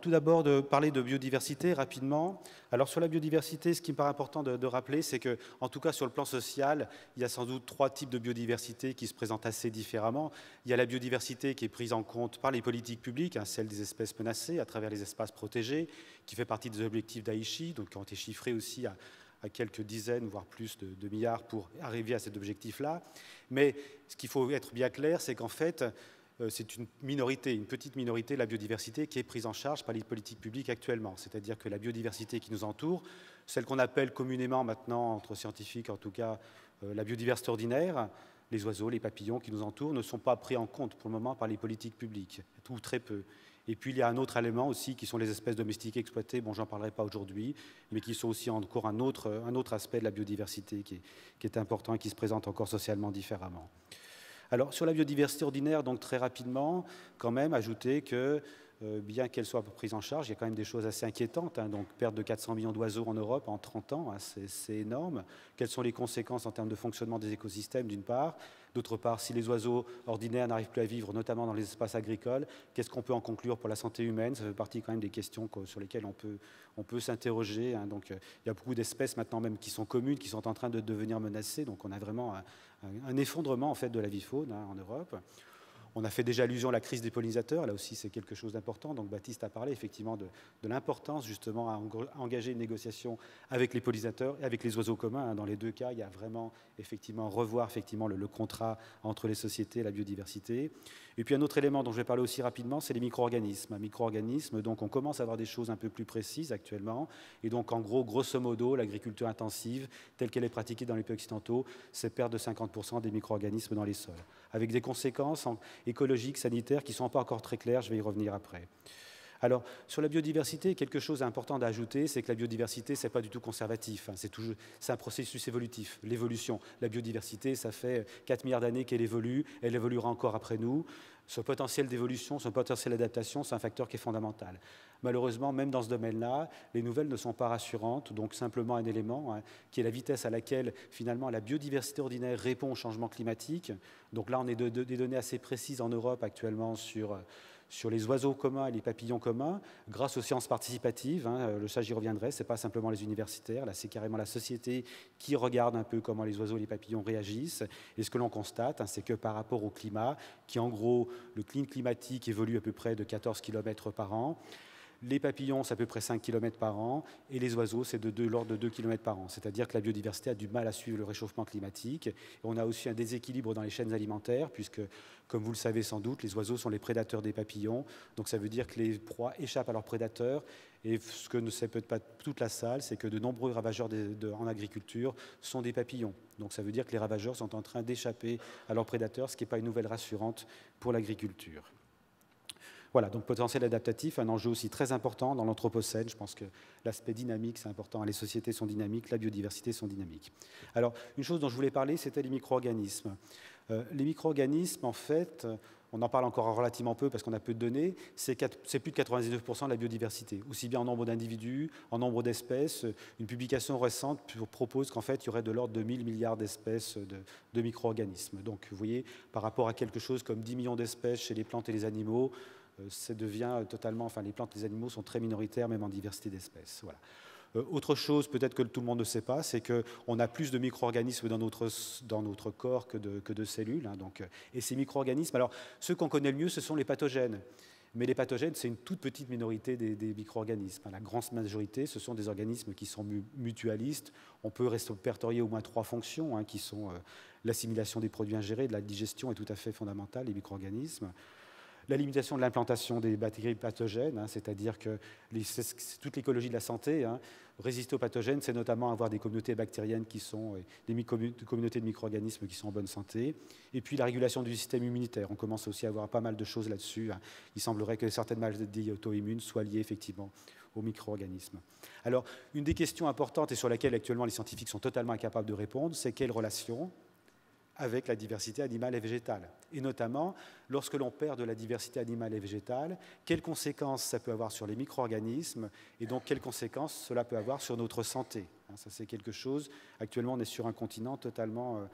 tout d'abord de parler de biodiversité rapidement. Alors sur la biodiversité, ce qui me paraît important de rappeler, c'est que, en tout cas sur le plan social, il y a sans doute trois types de biodiversité qui se présentent assez différemment. Il y a la biodiversité qui est prise en compte par les politiques publiques, hein, celle des espèces menacées à travers les espaces protégés, qui fait partie des objectifs d'Aichi, donc qui ont été chiffrés aussi à quelques dizaines, voire plus de milliards pour arriver à cet objectif-là. Mais ce qu'il faut être bien clair, c'est qu'en fait, c'est une minorité, une petite minorité, la biodiversité, qui est prise en charge par les politiques publiques actuellement. C'est-à-dire que la biodiversité qui nous entoure, celle qu'on appelle communément maintenant, entre scientifiques en tout cas, la biodiversité ordinaire, les oiseaux, les papillons qui nous entourent, ne sont pas pris en compte pour le moment par les politiques publiques, ou très peu. Et puis il y a un autre élément aussi, qui sont les espèces domestiques exploitées, bon j'en parlerai pas aujourd'hui, mais qui sont aussi encore un autre aspect de la biodiversité qui est important et qui se présente encore socialement différemment. Alors, sur la biodiversité ordinaire, donc très rapidement, quand même, ajouter que, bien qu'elle soit prise en charge, il y a quand même des choses assez inquiétantes. Hein, donc, perte de 400 millions d'oiseaux en Europe en 30 ans, hein, c'est énorme. Quelles sont les conséquences en termes de fonctionnement des écosystèmes, d'une part. D'autre part, si les oiseaux ordinaires n'arrivent plus à vivre, notamment dans les espaces agricoles, qu'est-ce qu'on peut en conclure pour la santé humaine? Ça fait partie quand même des questions sur lesquelles on peut s'interroger. Hein. Donc, il y a beaucoup d'espèces maintenant même qui sont communes, qui sont en train de devenir menacées. Donc, on a vraiment un effondrement en fait de la vie faune en Europe. On a fait déjà allusion à la crise des pollinisateurs, là aussi c'est quelque chose d'important. Donc Baptiste a parlé effectivement de l'importance justement à engager une négociation avec les pollinisateurs et avec les oiseaux communs. Dans les deux cas, il y a vraiment effectivement revoir effectivement le contrat entre les sociétés et la biodiversité. Et puis un autre élément dont je vais parler aussi rapidement, c'est les micro-organismes. Un micro-organisme, donc on commence à avoir des choses un peu plus précises actuellement. Et donc en gros, grosso modo, l'agriculture intensive, telle qu'elle est pratiquée dans les pays occidentaux, c'est perdre de 50% des micro-organismes dans les sols, avec des conséquences écologiques, sanitaires, qui ne sont pas encore très claires, je vais y revenir après. Alors, sur la biodiversité, quelque chose d'important d'ajouter, c'est que la biodiversité, ce n'est pas du tout conservatif, hein, c'est un processus évolutif, l'évolution. La biodiversité, ça fait 4 milliards d'années qu'elle évolue, elle évoluera encore après nous. Ce potentiel d'évolution, ce potentiel d'adaptation, c'est un facteur qui est fondamental. Malheureusement, même dans ce domaine-là, les nouvelles ne sont pas rassurantes, donc simplement un élément, hein, qui est la vitesse à laquelle, finalement, la biodiversité ordinaire répond au changement climatique. Donc là, on est des données assez précises en Europe actuellement sur les oiseaux communs et les papillons communs, grâce aux sciences participatives. Hein, ça, j'y reviendrai, ce n'est pas simplement les universitaires, là, c'est carrément la société qui regarde un peu comment les oiseaux et les papillons réagissent. Et ce que l'on constate, hein, c'est que par rapport au climat, qui en gros, le climatique évolue à peu près de 14 km par an, les papillons, c'est à peu près 5 km par an, et les oiseaux, c'est de l'ordre de 2 km par an. C'est-à-dire que la biodiversité a du mal à suivre le réchauffement climatique. Et on a aussi un déséquilibre dans les chaînes alimentaires, puisque, comme vous le savez sans doute, les oiseaux sont les prédateurs des papillons. Donc ça veut dire que les proies échappent à leurs prédateurs. Et ce que ne sait peut-être pas toute la salle, c'est que de nombreux ravageurs en agriculture sont des papillons. Donc ça veut dire que les ravageurs sont en train d'échapper à leurs prédateurs, ce qui n'est pas une nouvelle rassurante pour l'agriculture. Voilà, donc potentiel adaptatif, un enjeu aussi très important dans l'anthropocène. Je pense que l'aspect dynamique, c'est important. Les sociétés sont dynamiques, la biodiversité sont dynamiques. Alors, une chose dont je voulais parler, c'était les micro-organismes. Les micro-organismes, en fait, on en parle encore relativement peu parce qu'on a peu de données, c'est plus de 99% de la biodiversité, aussi bien en nombre d'individus, en nombre d'espèces. Une publication récente propose qu'en fait, il y aurait de l'ordre de 1000 milliards d'espèces de micro-organismes. Donc, vous voyez, par rapport à quelque chose comme 10 millions d'espèces chez les plantes et les animaux, ça devient totalement, enfin les plantes et les animaux sont très minoritaires, même en diversité d'espèces. Voilà. Autre chose, peut-être que tout le monde ne sait pas, c'est qu'on a plus de micro-organismes dans notre corps que de cellules. Hein, donc, et ces micro-organismes, alors ceux qu'on connaît le mieux, ce sont les pathogènes. Mais les pathogènes, c'est une toute petite minorité des micro-organismes. Hein, la grande majorité, ce sont des organismes qui sont mutualistes. On peut répertorier au moins 3 fonctions, hein, qui sont l'assimilation des produits ingérés, de la digestion est tout à fait fondamentale, les micro-organismes. La limitation de l'implantation des bactéries pathogènes, hein, c'est-à-dire que toute l'écologie de la santé, hein, résister aux pathogènes, c'est notamment avoir des communautés bactériennes qui sont, des communautés de micro-organismes qui sont en bonne santé. Et puis la régulation du système immunitaire. On commence aussi à avoir pas mal de choses là-dessus. Hein. Il semblerait que certaines maladies auto-immunes soient liées effectivement aux micro-organismes. Alors, une des questions importantes et sur laquelle actuellement les scientifiques sont totalement incapables de répondre, c'est quelle relation avec la diversité animale et végétale. Et notamment, lorsque l'on perd de la diversité animale et végétale, quelles conséquences ça peut avoir sur les micro-organismes et donc quelles conséquences cela peut avoir sur notre santé. Ça, c'est quelque chose, actuellement, on est sur un continent totalement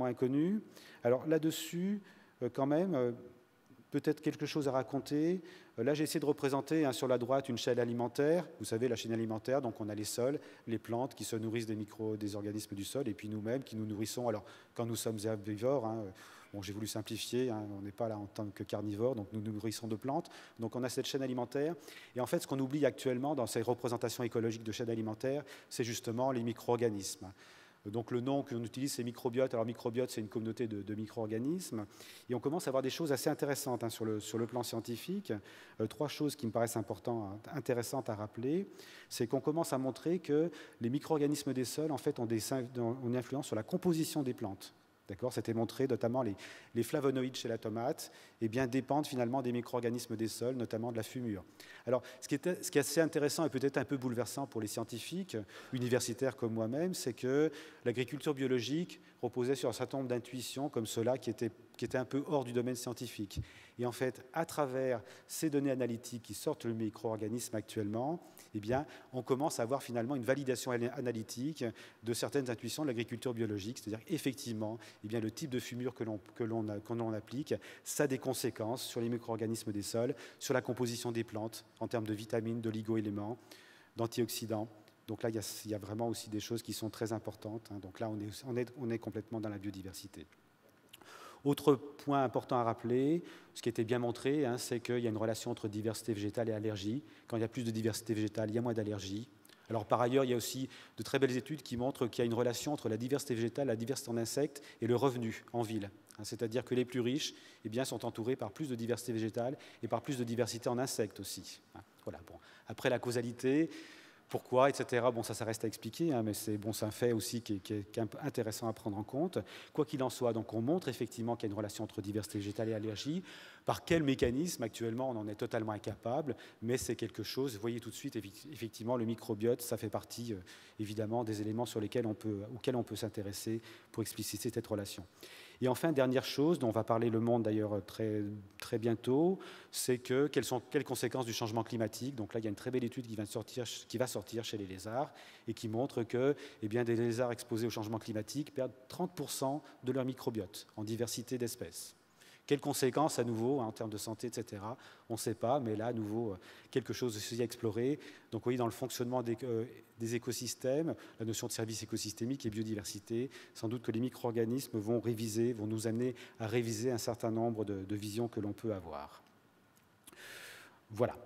inconnu. Alors là-dessus, quand même, peut-être quelque chose à raconter. Là, j'ai essayé de représenter sur la droite une chaîne alimentaire. Vous savez, la chaîne alimentaire, donc on a les sols, les plantes qui se nourrissent des organismes du sol, et puis nous-mêmes qui nous nourrissons. Alors, quand nous sommes herbivores, bon, j'ai voulu simplifier, on n'est pas là en tant que carnivore, donc nous nous nourrissons de plantes. Donc on a cette chaîne alimentaire. Et en fait, ce qu'on oublie actuellement dans ces représentations écologiques de chaîne alimentaire, c'est justement les micro-organismes. Donc le nom qu'on utilise, c'est microbiote. Alors microbiote, c'est une communauté de micro-organismes. Et on commence à avoir des choses assez intéressantes sur le plan scientifique. 3 choses qui me paraissent intéressantes à rappeler. C'est qu'on commence à montrer que les micro-organismes des sols, en fait, ont une influence sur la composition des plantes. C'était montré, notamment les flavonoïdes chez la tomate dépendent finalement des micro-organismes des sols, notamment de la fumure. Alors, ce qui est assez intéressant et peut-être un peu bouleversant pour les scientifiques universitaires comme moi-même, c'est que l'agriculture biologique reposait sur un certain nombre d'intuitions comme cela qui étaient un peu hors du domaine scientifique. Et en fait, à travers ces données analytiques qui sortent le micro-organisme actuellement, on commence à avoir finalement une validation analytique de certaines intuitions de l'agriculture biologique, c'est-à-dire effectivement, le type de fumure que l'on applique, ça a des conséquences sur les micro-organismes des sols, sur la composition des plantes en termes de vitamines, d'oligo-éléments, d'antioxydants. Donc là, il y a vraiment aussi des choses qui sont très importantes. Donc là, on est complètement dans la biodiversité. Autre point important à rappeler, ce qui était bien montré, c'est qu'il y a une relation entre diversité végétale et allergie. Quand il y a plus de diversité végétale, il y a moins d'allergie. Alors par ailleurs, il y a aussi de très belles études qui montrent qu'il y a une relation entre la diversité végétale, la diversité en insectes et le revenu en ville. C'est-à-dire que les plus riches sont entourés par plus de diversité végétale et par plus de diversité en insectes aussi. Voilà, bon. Après la causalité, pourquoi, etc. Bon, ça reste à expliquer, mais c'est un fait aussi qui est intéressant à prendre en compte. Quoi qu'il en soit, donc on montre effectivement qu'il y a une relation entre diversité végétale et allergie. Par quel mécanisme, actuellement, on en est totalement incapable, mais c'est quelque chose, vous voyez tout de suite, effectivement, le microbiote, ça fait partie, évidemment, des éléments auxquels on peut s'intéresser pour expliciter cette relation. Et enfin, dernière chose, dont on va parler Le Monde d'ailleurs très, très bientôt, c'est quelles conséquences du changement climatique. Donc là, il y a une très belle étude qui va sortir chez les lézards et qui montre que des lézards exposés au changement climatique perdent 30% de leur microbiote en diversité d'espèces. Quelles conséquences, à nouveau, en termes de santé, etc. On ne sait pas, mais là, à nouveau, quelque chose aussi à explorer. Donc, vous voyez, dans le fonctionnement des écosystèmes, la notion de service écosystémique et biodiversité, sans doute que les micro-organismes vont nous amener à réviser un certain nombre de visions que l'on peut avoir. Voilà.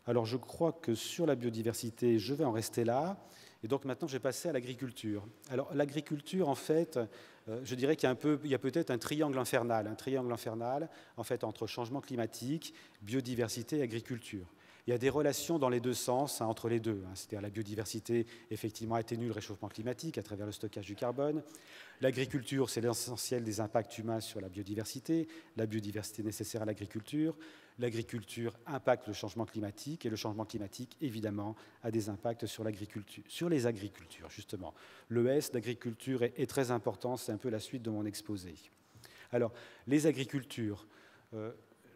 Alors, je crois que sur la biodiversité, je vais en rester là. Et donc, maintenant, je vais passer à l'agriculture. Alors, l'agriculture, en fait, je dirais qu'il y a peut-être un triangle infernal, en fait, entre changement climatique, biodiversité et agriculture. Il y a des relations dans les deux sens, entre les deux. C'est-à-dire la biodiversité, effectivement, atténue le réchauffement climatique à travers le stockage du carbone. L'agriculture, c'est l'essentiel des impacts humains sur la biodiversité nécessaire à l'agriculture. L'agriculture impacte le changement climatique et le changement climatique, évidemment, a des impacts sur l'agriculture, sur les agricultures, justement. Le S d'agriculture est très important, c'est un peu la suite de mon exposé. Alors, les agricultures.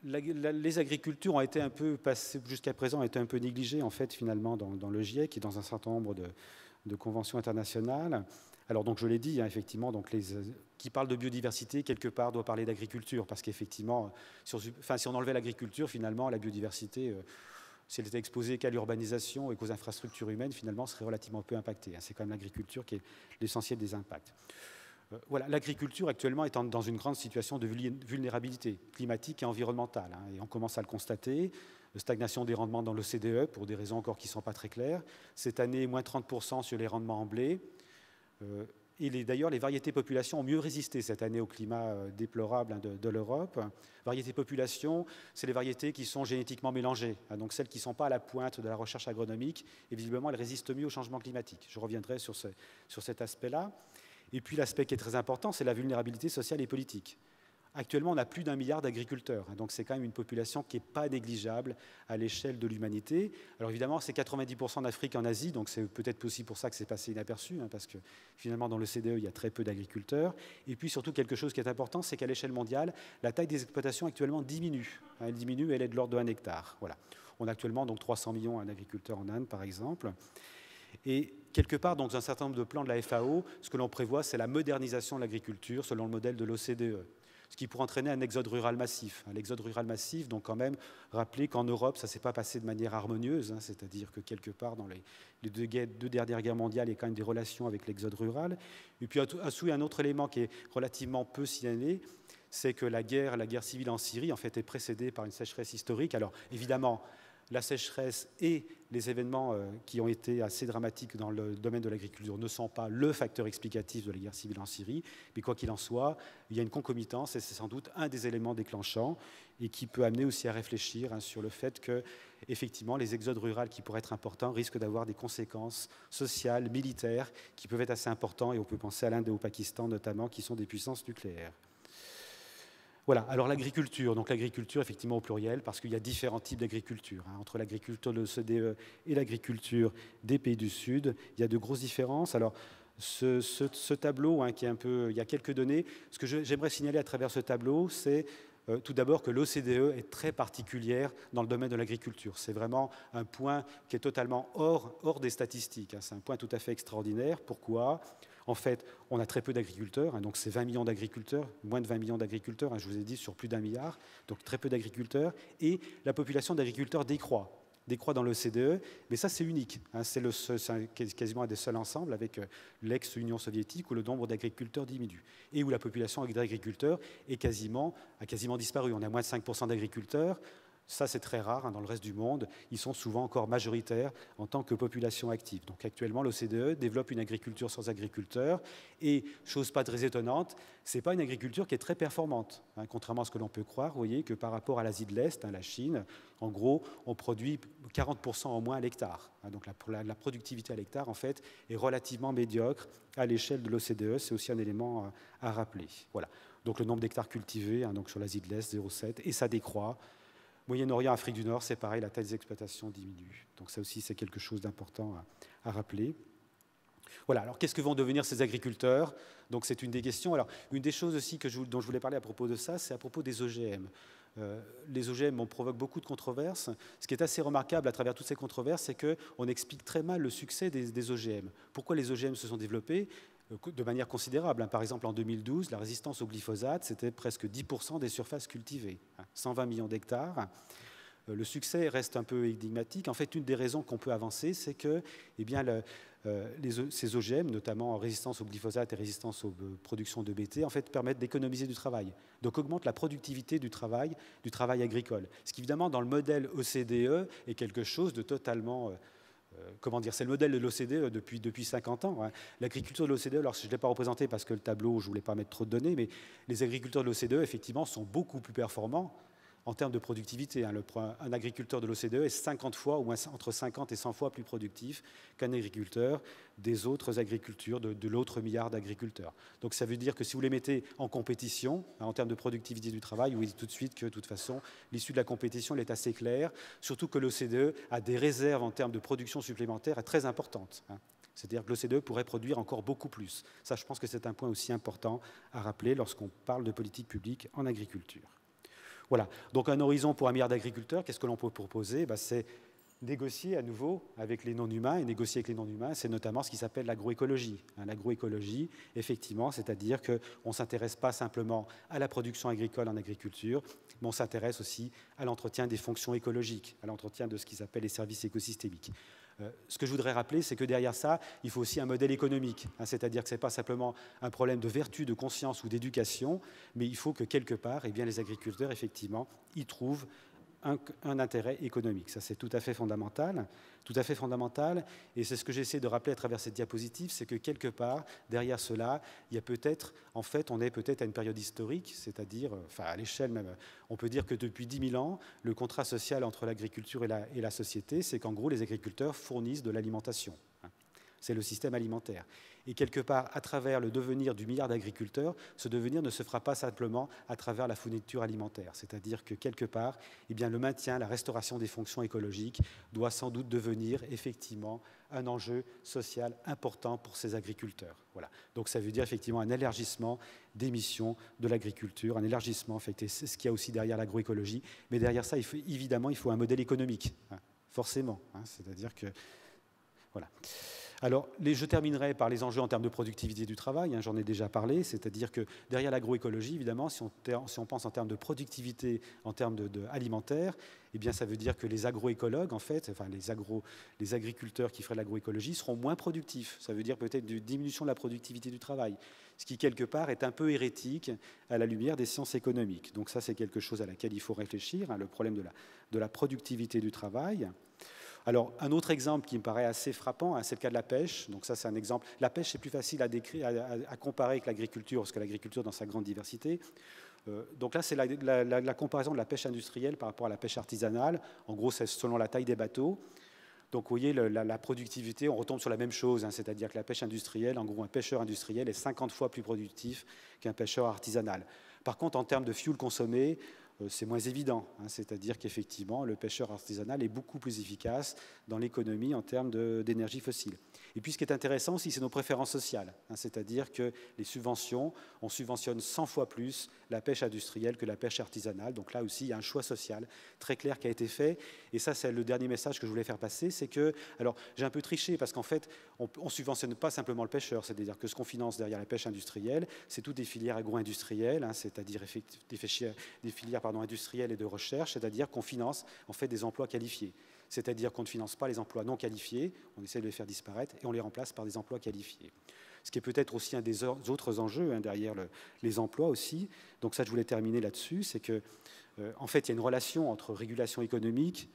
Les agricultures ont été un peu passées, jusqu'à présent, ont été un peu négligées, en fait, finalement, dans le GIEC et dans un certain nombre de conventions internationales. Alors, donc, je l'ai dit, effectivement, donc qui parle de biodiversité, quelque part, doit parler d'agriculture, parce qu'effectivement, si on enlevait l'agriculture, finalement, la biodiversité, si elle était exposée qu'à l'urbanisation et qu'aux infrastructures humaines, finalement, serait relativement peu impactée. C'est quand même l'agriculture qui est l'essentiel des impacts. Voilà, l'agriculture actuellement est dans une grande situation de vulnérabilité climatique et environnementale, et on commence à le constater. Stagnation des rendements dans l'OCDE pour des raisons encore qui ne sont pas très claires. Cette année, moins 30% sur les rendements en blé. Et d'ailleurs, les variétés populations ont mieux résisté cette année au climat déplorable de l'Europe. Variétés populations, c'est les variétés qui sont génétiquement mélangées, donc celles qui ne sont pas à la pointe de la recherche agronomique, et visiblement, elles résistent mieux au changement climatique. Je reviendrai sur cet aspect-là. Et puis l'aspect qui est très important, c'est la vulnérabilité sociale et politique. Actuellement, on a plus d'1 milliard d'agriculteurs, donc c'est quand même une population qui n'est pas négligeable à l'échelle de l'humanité. Alors évidemment, c'est 90% d'Afrique en Asie, donc c'est peut-être aussi pour ça que c'est passé inaperçu, parce que finalement, dans l'OCDE, il y a très peu d'agriculteurs. Et puis surtout, quelque chose qui est important, c'est qu'à l'échelle mondiale, la taille des exploitations actuellement diminue. Elle diminue, elle est de l'ordre de 1 hectare. Voilà. On a actuellement donc 300 millions d'agriculteurs en Inde, par exemple. Et quelque part, dans un certain nombre de plans de la FAO, ce que l'on prévoit, c'est la modernisation de l'agriculture selon le modèle de l'OCDE. ce qui pourrait entraîner un exode rural massif. L'exode rural massif, donc quand même, rappeler qu'en Europe, ça ne s'est pas passé de manière harmonieuse, c'est-à-dire que quelque part, dans les deux dernières guerres mondiales, il y a quand même des relations avec l'exode rural. Et puis, un autre élément qui est relativement peu signalé, c'est que la guerre civile en Syrie, en fait, est précédée par une sécheresse historique. Alors, évidemment, la sécheresse et les événements qui ont été assez dramatiques dans le domaine de l'agriculture ne sont pas le facteur explicatif de la guerre civile en Syrie, mais quoi qu'il en soit, il y a une concomitance et c'est sans doute un des éléments déclenchants et qui peut amener aussi à réfléchir sur le fait que, effectivement, les exodes ruraux qui pourraient être importants risquent d'avoir des conséquences sociales, militaires, qui peuvent être assez importants, et on peut penser à l'Inde et au Pakistan notamment, qui sont des puissances nucléaires. Voilà, alors l'agriculture, donc l'agriculture effectivement au pluriel, parce qu'il y a différents types d'agriculture. Entre l'agriculture de l'OCDE et l'agriculture des pays du Sud, il y a de grosses différences. Alors ce tableau, qui est un peu, il y a quelques données, ce que j'aimerais signaler à travers ce tableau, c'est tout d'abord que l'OCDE est très particulière dans le domaine de l'agriculture. C'est vraiment un point qui est totalement hors des statistiques. C'est un point tout à fait extraordinaire. Pourquoi ? En fait, on a très peu d'agriculteurs, donc c'est 20 millions d'agriculteurs, moins de 20 millions d'agriculteurs, je vous ai dit, sur plus d'1 milliard, donc très peu d'agriculteurs, et la population d'agriculteurs décroît dans l'OCDE, mais ça c'est unique, c'est quasiment un des seuls ensembles avec l'ex-Union soviétique où le nombre d'agriculteurs diminue, et où la population d'agriculteurs a quasiment disparu. On a moins de 5% d'agriculteurs. Ça, c'est très rare dans le reste du monde. Ils sont souvent encore majoritaires en tant que population active. Donc actuellement, l'OCDE développe une agriculture sans agriculteurs. Et, chose pas très étonnante, ce n'est pas une agriculture qui est très performante. Contrairement à ce que l'on peut croire, vous voyez que par rapport à l'Asie de l'Est, la Chine, en gros, on produit 40% en moins à l'hectare. Donc la productivité à l'hectare, en fait, est relativement médiocre à l'échelle de l'OCDE. C'est aussi un élément à rappeler. Voilà. Donc le nombre d'hectares cultivés, donc sur l'Asie de l'Est, 0,7, et ça décroît. Moyen-Orient, Afrique du Nord, c'est pareil, la taille des exploitations diminue. Donc ça aussi, c'est quelque chose d'important à rappeler. Voilà, alors qu'est-ce que vont devenir ces agriculteurs? Donc c'est une des questions. Alors une des choses aussi dont je voulais parler à propos de ça, c'est à propos des OGM. Les OGM provoquent beaucoup de controverses. Ce qui est assez remarquable à travers toutes ces controverses, c'est qu'on explique très mal le succès des OGM. Pourquoi les OGM se sont développés de manière considérable. Par exemple, en 2012, la résistance au glyphosate, c'était presque 10% des surfaces cultivées, 120 millions d'hectares. Le succès reste un peu énigmatique. En fait, une des raisons qu'on peut avancer, c'est que ces OGM, notamment en résistance au glyphosate et résistance aux productions de BT, en fait, permettent d'économiser du travail. Donc, augmentent la productivité du travail agricole. Ce qui, évidemment, dans le modèle OCDE, est quelque chose de totalement... c'est le modèle de l'OCDE depuis 50 ans. L'agriculture de l'OCDE, alors je ne l'ai pas représenté parce que le tableau, je ne voulais pas mettre trop de données, mais les agriculteurs de l'OCDE, effectivement, sont beaucoup plus performants en termes de productivité. Un agriculteur de l'OCDE est 50 fois, ou entre 50 et 100 fois plus productif qu'un agriculteur des autres agricultures, de l'autre milliard d'agriculteurs. Donc ça veut dire que si vous les mettez en compétition, en termes de productivité du travail, vous dites tout de suite que, de toute façon, l'issue de la compétition elle est assez claire, surtout que l'OCDE a des réserves en termes de production supplémentaire très importantes. C'est-à-dire que l'OCDE pourrait produire encore beaucoup plus. Ça, je pense que c'est un point aussi important à rappeler lorsqu'on parle de politique publique en agriculture. Voilà, donc un horizon pour 1 milliard d'agriculteurs, qu'est-ce que l'on peut proposer? C'est négocier à nouveau avec les non-humains, et négocier avec les non-humains, c'est notamment ce qui s'appelle l'agroécologie. L'agroécologie, effectivement, c'est-à-dire qu'on ne s'intéresse pas simplement à la production agricole en agriculture, mais on s'intéresse aussi à l'entretien des fonctions écologiques, à l'entretien de ce qui s'appelle les services écosystémiques. Ce que je voudrais rappeler, c'est que derrière ça, il faut aussi un modèle économique. C'est-à-dire que ce n'est pas simplement un problème de vertu, de conscience ou d'éducation, mais il faut que quelque part, les agriculteurs, effectivement, y trouvent un intérêt économique. Ça, c'est tout à fait fondamental. Et c'est ce que j'essaie de rappeler à travers cette diapositive, c'est que quelque part, derrière cela, il y a peut-être, en fait, on est peut-être à une période historique, c'est-à-dire, à l'échelle même, on peut dire que depuis 10 000 ans, le contrat social entre l'agriculture et la société, c'est qu'en gros, les agriculteurs fournissent de l'alimentation. C'est le système alimentaire. Et quelque part, à travers le devenir du milliard d'agriculteurs, ce devenir ne se fera pas simplement à travers la fourniture alimentaire. C'est-à-dire que quelque part, le maintien, la restauration des fonctions écologiques doit sans doute devenir effectivement un enjeu social important pour ces agriculteurs. Voilà. Donc ça veut dire effectivement un élargissement des missions de l'agriculture, un élargissement, en fait, c'est ce qu'il y a aussi derrière l'agroécologie. Mais derrière ça, il faut un modèle économique, forcément. C'est-à-dire que... Voilà. Alors, je terminerai par les enjeux en termes de productivité du travail, hein, j'en ai déjà parlé, c'est-à-dire que derrière l'agroécologie, évidemment, si on pense en termes de productivité, en termes alimentaire, eh bien, ça veut dire que les agroécologues, en fait, enfin les agriculteurs qui feraient de l'agroécologie seront moins productifs. Ça veut dire peut-être une diminution de la productivité du travail, ce qui, quelque part, est un peu hérétique à la lumière des sciences économiques. Donc ça, c'est quelque chose à laquelle il faut réfléchir, hein, le problème de la productivité du travail. Alors, un autre exemple qui me paraît assez frappant, hein, c'est le cas de la pêche. Donc ça, c'est un exemple. La pêche, c'est plus facile à comparer avec l'agriculture, parce que l'agriculture, dans sa grande diversité. Donc là, c'est la comparaison de la pêche industrielle par rapport à la pêche artisanale. En gros, c'est selon la taille des bateaux. Donc, vous voyez, la productivité, on retombe sur la même chose, hein, c'est-à-dire que la pêche industrielle, en gros, un pêcheur industriel est 50 fois plus productif qu'un pêcheur artisanal. Par contre, en termes de fuel consommé, c'est moins évident, hein, c'est-à-dire qu'effectivement, le pêcheur artisanal est beaucoup plus efficace dans l'économie en termes d'énergie fossile. Et puis, ce qui est intéressant aussi, c'est nos préférences sociales, hein, c'est-à-dire que les subventions, on subventionne 100 fois plus la pêche industrielle que la pêche artisanale. Donc là aussi, il y a un choix social très clair qui a été fait. Et ça, c'est le dernier message que je voulais faire passer, c'est que, alors, j'ai un peu triché parce qu'en fait, on ne subventionne pas simplement le pêcheur, c'est-à-dire que ce qu'on finance derrière la pêche industrielle, c'est toutes des filières agro-industrielles, hein, c'est-à-dire des filières industrielles et de recherche, c'est-à-dire qu'on finance en fait des emplois qualifiés. C'est-à-dire qu'on ne finance pas les emplois non qualifiés, on essaie de les faire disparaître et on les remplace par des emplois qualifiés. Ce qui est peut-être aussi un des autres enjeux, hein, derrière les emplois aussi. Donc ça, je voulais terminer là-dessus, c'est que en fait, il y a une relation entre régulation économique,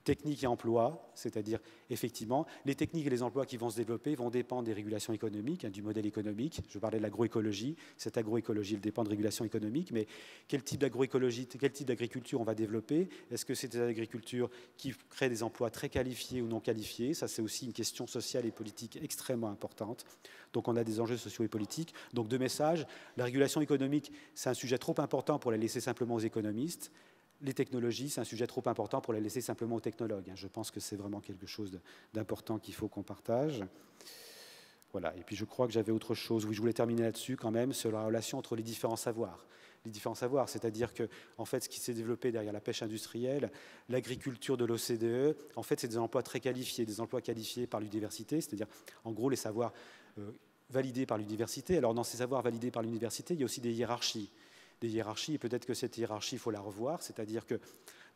technique et emploi, c'est-à-dire effectivement, les techniques et les emplois qui vont se développer vont dépendre des régulations économiques, hein, du modèle économique. Je parlais de l'agroécologie. Cette agroécologie, elle dépend de régulations économiques, mais quel type d'agroécologie, quel type d'agriculture on va développer? Est-ce que c'est des agricultures qui créent des emplois très qualifiés ou non qualifiés? Ça, c'est aussi une question sociale et politique extrêmement importante. Donc, on a des enjeux sociaux et politiques. Donc, deux messages. La régulation économique, c'est un sujet trop important pour la laisser simplement aux économistes. Les technologies, c'est un sujet trop important pour les laisser simplement aux technologues. Je pense que c'est vraiment quelque chose d'important qu'il faut qu'on partage. Voilà. Et puis je crois que j'avais autre chose. Oui, je voulais terminer là-dessus quand même, sur la relation entre les différents savoirs. Les différents savoirs, c'est-à-dire que, en fait, ce qui s'est développé derrière la pêche industrielle, l'agriculture de l'OCDE, en fait, c'est des emplois très qualifiés, des emplois qualifiés par l'université, c'est-à-dire, en gros, les savoirs validés par l'université. Alors, dans ces savoirs validés par l'université, il y a aussi des hiérarchies, et peut-être que cette hiérarchie, il faut la revoir, c'est-à-dire que,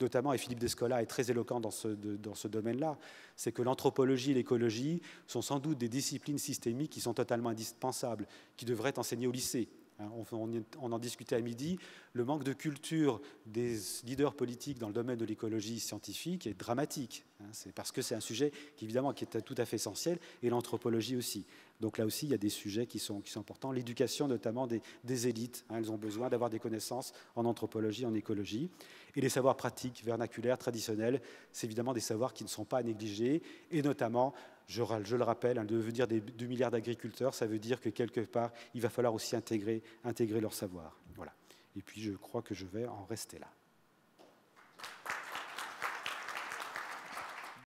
notamment, et Philippe Descola est très éloquent dans ce domaine-là, c'est que l'anthropologie et l'écologie sont sans doute des disciplines systémiques qui sont totalement indispensables, qui devraient être enseignées au lycée. On en discutait à midi, le manque de culture des leaders politiques dans le domaine de l'écologie scientifique est dramatique. C'est parce que c'est un sujet qui, évidemment, qui est tout à fait essentiel, et l'anthropologie aussi. Donc là aussi, il y a des sujets qui sont importants. L'éducation, notamment des élites, elles ont besoin d'avoir des connaissances en anthropologie, en écologie. Et les savoirs pratiques, vernaculaires, traditionnels, c'est évidemment des savoirs qui ne sont pas à négliger, et notamment, je le rappelle, de devenir 2 milliards d'agriculteurs, ça veut dire que quelque part, il va falloir aussi intégrer leur savoir. Voilà. Et puis, je crois que je vais en rester là.